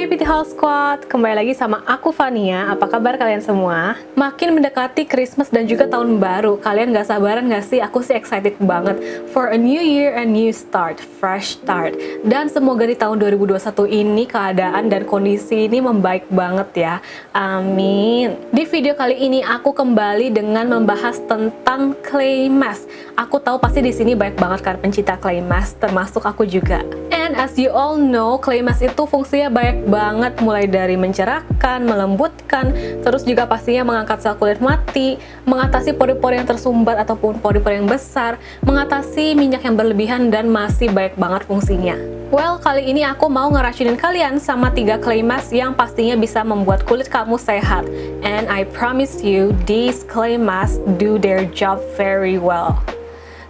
Hai Beauty Hall Squad, kembali lagi sama aku Fania. Apa kabar kalian semua? Makin mendekati Christmas dan juga tahun baru, kalian gak sabaran gak sih? Aku sih excited banget for a new year and new start, fresh start. Dan semoga di tahun 2021 ini keadaan dan kondisi ini membaik banget ya. Amin. Di video kali ini aku kembali dengan membahas tentang clay mask. Aku tahu pasti di sini banyak banget kan pencinta clay mask, termasuk aku juga. And as you all know, clay mask itu fungsinya banyak banget, mulai dari mencerahkan, melembutkan, terus juga pastinya mengangkat sel kulit mati, mengatasi pori-pori yang tersumbat ataupun pori-pori yang besar, mengatasi minyak yang berlebihan, dan masih banyak banget fungsinya. Well, kali ini aku mau ngeracunin kalian sama 3 clay mask yang pastinya bisa membuat kulit kamu sehat. And I promise you, these clay masks do their job very well.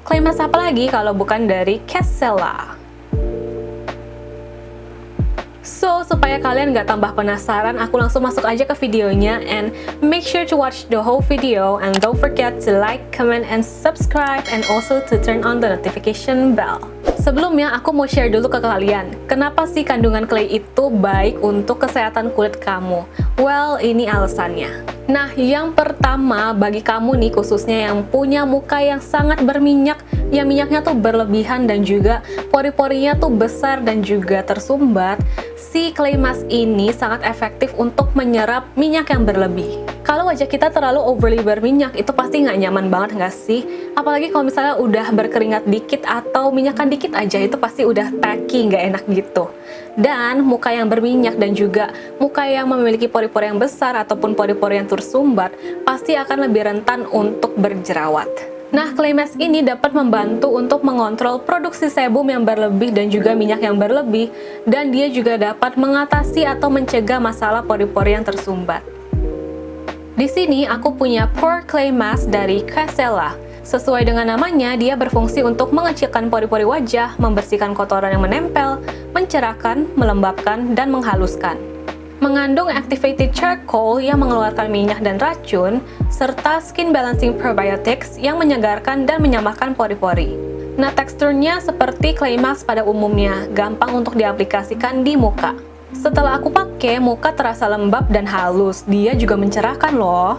Clay mask apa lagi kalau bukan dari Castella? So, supaya kalian gak tambah penasaran, aku langsung masuk aja ke videonya. And make sure to watch the whole video. And don't forget to like, comment, and subscribe. And also to turn on the notification bell. Sebelumnya, aku mau share dulu ke kalian. Kenapa sih kandungan clay itu baik untuk kesehatan kulit kamu? Well, ini alasannya. Nah, yang pertama, bagi kamu nih khususnya yang punya muka yang sangat berminyak, yang minyaknya tuh berlebihan dan juga pori-porinya tuh besar dan juga tersumbat, si clay mask ini sangat efektif untuk menyerap minyak yang berlebih. Kalau wajah kita terlalu overly berminyak, itu pasti nggak nyaman banget nggak sih? Apalagi kalau misalnya udah berkeringat dikit atau minyakan dikit aja, itu pasti udah tacky, nggak enak gitu. Dan muka yang berminyak dan juga muka yang memiliki pori-pori yang besar ataupun pori-pori yang tersumbat, pasti akan lebih rentan untuk berjerawat. Nah, clay mask ini dapat membantu untuk mengontrol produksi sebum yang berlebih dan juga minyak yang berlebih, dan dia juga dapat mengatasi atau mencegah masalah pori-pori yang tersumbat. Di sini aku punya Pore Clay Mask dari Castella. Sesuai dengan namanya, dia berfungsi untuk mengecilkan pori-pori wajah, membersihkan kotoran yang menempel, mencerahkan, melembabkan, dan menghaluskan. Mengandung activated charcoal yang mengeluarkan minyak dan racun, serta skin balancing probiotics yang menyegarkan dan menyamarkan pori-pori. Nah, teksturnya seperti clay mask pada umumnya, gampang untuk diaplikasikan di muka. Setelah aku pakai, muka terasa lembab dan halus. Dia juga mencerahkan loh.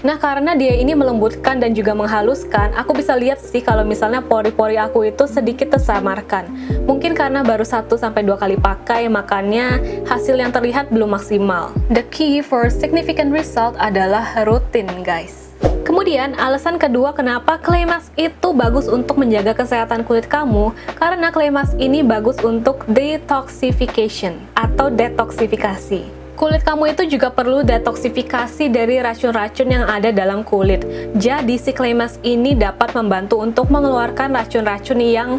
Nah, karena dia ini melembutkan dan juga menghaluskan, aku bisa lihat sih kalau misalnya pori-pori aku itu sedikit tersamarkan. Mungkin karena baru 1-2 kali pakai, makanya hasil yang terlihat belum maksimal. The key for significant result adalah rutin, guys. Kemudian, alasan kedua kenapa clay mask itu bagus untuk menjaga kesehatan kulit kamu, karena clay mask ini bagus untuk detoxification atau detoksifikasi. Kulit kamu itu juga perlu detoksifikasi dari racun-racun yang ada dalam kulit. Jadi si clay mask ini dapat membantu untuk mengeluarkan racun-racun yang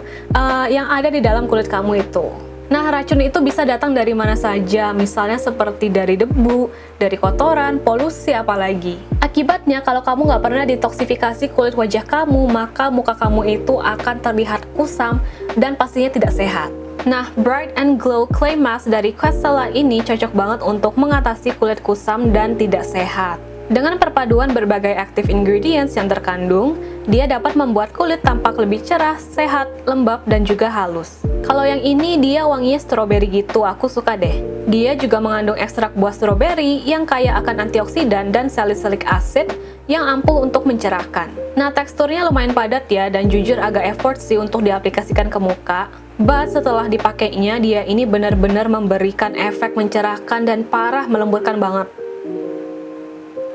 ada di dalam kulit kamu itu. Nah, racun itu bisa datang dari mana saja, misalnya seperti dari debu, dari kotoran, polusi, apalagi. Akibatnya, kalau kamu nggak pernah detoksifikasi kulit wajah kamu, maka muka kamu itu akan terlihat kusam dan pastinya tidak sehat. Nah, Bright and Glow Clay Mask dari Castella ini cocok banget untuk mengatasi kulit kusam dan tidak sehat. Dengan perpaduan berbagai active ingredients yang terkandung, dia dapat membuat kulit tampak lebih cerah, sehat, lembab, dan juga halus. Kalau yang ini dia wanginya stroberi gitu, aku suka deh. Dia juga mengandung ekstrak buah stroberi yang kaya akan antioksidan dan salicylic acid yang ampuh untuk mencerahkan. Nah, teksturnya lumayan padat ya, dan jujur agak effort sih untuk diaplikasikan ke muka. But setelah dipakainya, dia ini benar-benar memberikan efek mencerahkan dan parah melembutkan banget.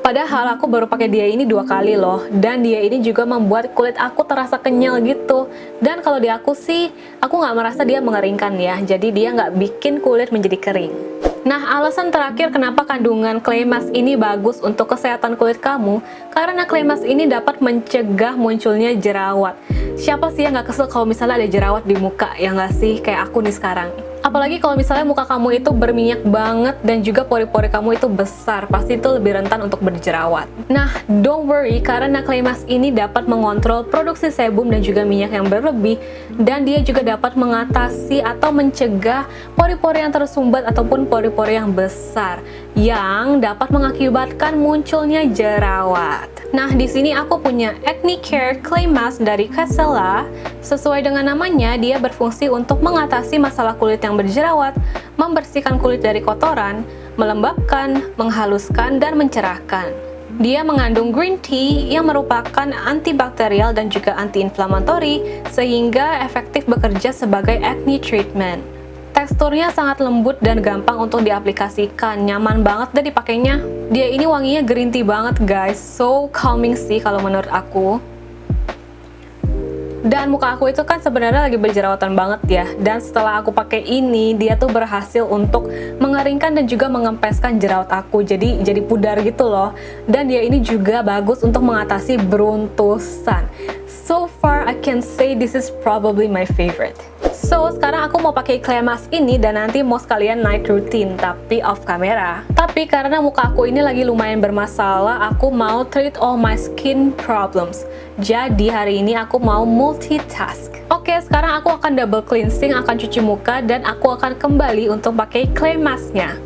Padahal aku baru pakai dia ini 2 kali loh, dan dia ini juga membuat kulit aku terasa kenyal gitu. Dan kalau di aku sih, aku nggak merasa dia mengeringkan ya, jadi dia nggak bikin kulit menjadi kering. Nah, alasan terakhir kenapa kandungan clay mask ini bagus untuk kesehatan kulit kamu, karena clay mask ini dapat mencegah munculnya jerawat. Siapa sih yang nggak kesel kalau misalnya ada jerawat di muka, ya nggak sih? Kayak aku nih sekarang. Apalagi kalau misalnya muka kamu itu berminyak banget dan juga pori-pori kamu itu besar, pasti itu lebih rentan untuk berjerawat. Nah, don't worry, karena clay mask ini dapat mengontrol produksi sebum dan juga minyak yang berlebih, dan dia juga dapat mengatasi atau mencegah pori-pori yang tersumbat ataupun pori-pori yang besar yang dapat mengakibatkan munculnya jerawat. Nah, di sini aku punya Acne Care Clay Mask dari Castella. Sesuai dengan namanya, dia berfungsi untuk mengatasi masalah kulit yang berjerawat, membersihkan kulit dari kotoran, melembabkan, menghaluskan, dan mencerahkan. Dia mengandung green tea yang merupakan antibakterial dan juga anti-inflamatori, sehingga efektif bekerja sebagai acne treatment. Teksturnya sangat lembut dan gampang untuk diaplikasikan, nyaman banget deh dipakainya. Dia ini wanginya green tea banget guys, so calming sih kalau menurut aku. Dan muka aku itu kan sebenarnya lagi berjerawatan banget ya. Dan setelah aku pakai ini, dia tuh berhasil untuk mengeringkan dan juga mengempeskan jerawat aku. Jadi pudar gitu loh. Dan dia ini juga bagus untuk mengatasi beruntusan. So far, I can say this is probably my favorite. So, sekarang aku mau pakai clay mask ini dan nanti mau sekalian night routine, tapi off kamera. Tapi karena muka aku ini lagi lumayan bermasalah, aku mau treat all my skin problems. Jadi hari ini aku mau multitask. Oke, sekarang aku akan double cleansing, akan cuci muka, dan aku akan kembali untuk pakai clay masknya.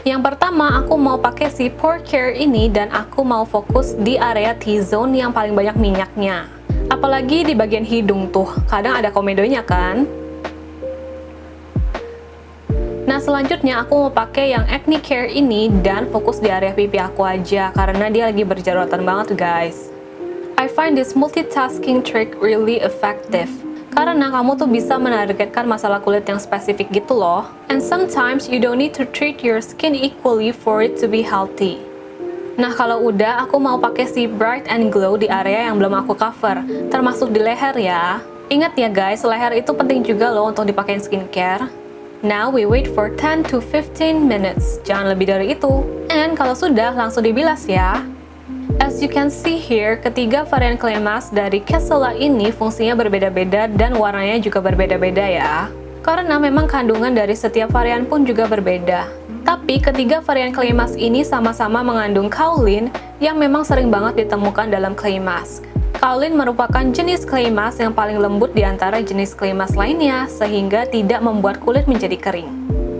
Yang pertama, aku mau pakai si Pore Care ini dan aku mau fokus di area T-zone yang paling banyak minyaknya. Apalagi di bagian hidung tuh, kadang ada komedonya kan? Nah, selanjutnya aku mau pakai yang Acne Care ini dan fokus di area pipi aku aja karena dia lagi berjerawatan banget guys. I find this multitasking trick really effective. Karena kamu tuh bisa menargetkan masalah kulit yang spesifik gitu loh. And sometimes you don't need to treat your skin equally for it to be healthy. Nah, kalau udah, aku mau pakai si Bright and Glow di area yang belum aku cover, termasuk di leher ya. Ingat ya guys, leher itu penting juga loh untuk dipakai skincare. Now we wait for 10 to 15 minutes, jangan lebih dari itu. And kalau sudah, langsung dibilas ya. As you can see here, ketiga varian clay mask dari Kessela ini fungsinya berbeda-beda dan warnanya juga berbeda-beda ya. Karena memang kandungan dari setiap varian pun juga berbeda. Tapi ketiga varian clay mask ini sama-sama mengandung kaolin yang memang sering banget ditemukan dalam clay mask. Kaolin merupakan jenis clay mask yang paling lembut di antara jenis clay mask lainnya, sehingga tidak membuat kulit menjadi kering.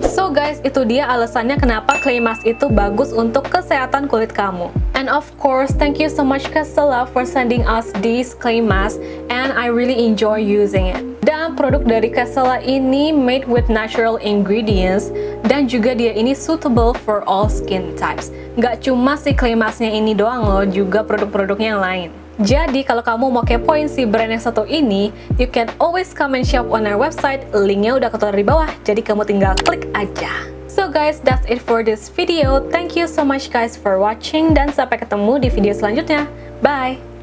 So guys, itu dia alasannya kenapa clay mask itu bagus untuk kesehatan kulit kamu. And of course, thank you so much Kessela for sending us these clay mask and I really enjoy using it. Dan produk dari Kessela ini made with natural ingredients dan juga dia ini suitable for all skin types. Nggak cuma si clay masknya ini doang loh, juga produk-produknya yang lain. Jadi kalau kamu mau kepoin si brand yang satu ini, you can always come and shop on our website. Linknya udah ketutup di bawah, jadi kamu tinggal klik aja. So guys, that's it for this video. Thank you so much guys for watching dan sampai ketemu di video selanjutnya. Bye!